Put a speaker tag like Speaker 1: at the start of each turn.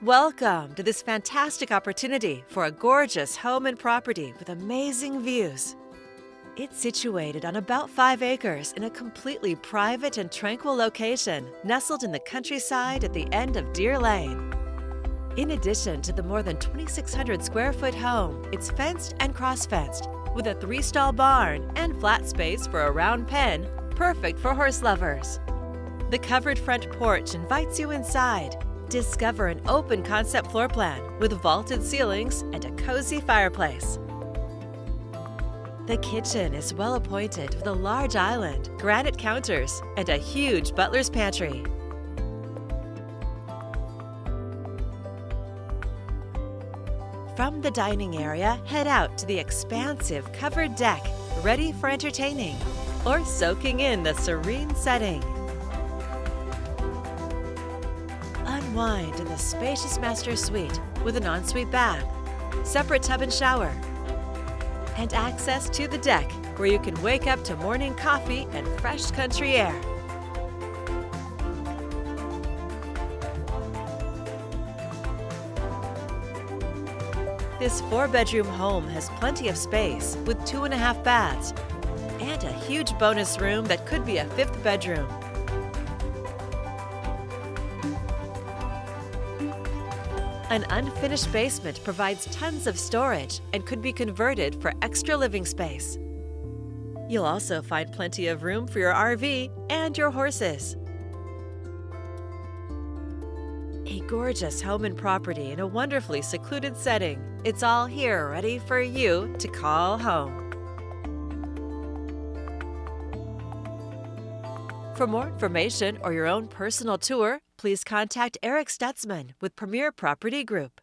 Speaker 1: Welcome to this fantastic opportunity for a gorgeous home and property with amazing views. It's situated on about 5 acres in a completely private and tranquil location, nestled in the countryside at the end of Deer Lane. In addition to the more than 2,600 square foot home, it's fenced and cross-fenced with a 3-stall barn and flat space for a round pen, perfect for horse lovers. The covered front porch invites you inside. Discover an open concept floor plan with vaulted ceilings and a cozy fireplace. The kitchen is well appointed with a large island, granite counters, and a huge butler's pantry. From the dining area, head out to the expansive covered deck, ready for entertaining or soaking in the serene setting. Unwind in the spacious master suite with an ensuite bath, separate tub and shower, and access to the deck where you can wake up to morning coffee and fresh country air. This 4-bedroom home has plenty of space with 2.5 baths and a huge bonus room that could be a 5th bedroom. An unfinished basement provides tons of storage and could be converted for extra living space. You'll also find plenty of room for your RV and your horses. A gorgeous home and property in a wonderfully secluded setting. It's all here ready for you to call home. For more information or your own personal tour, please contact Eric Stutzman with Premier Property Group.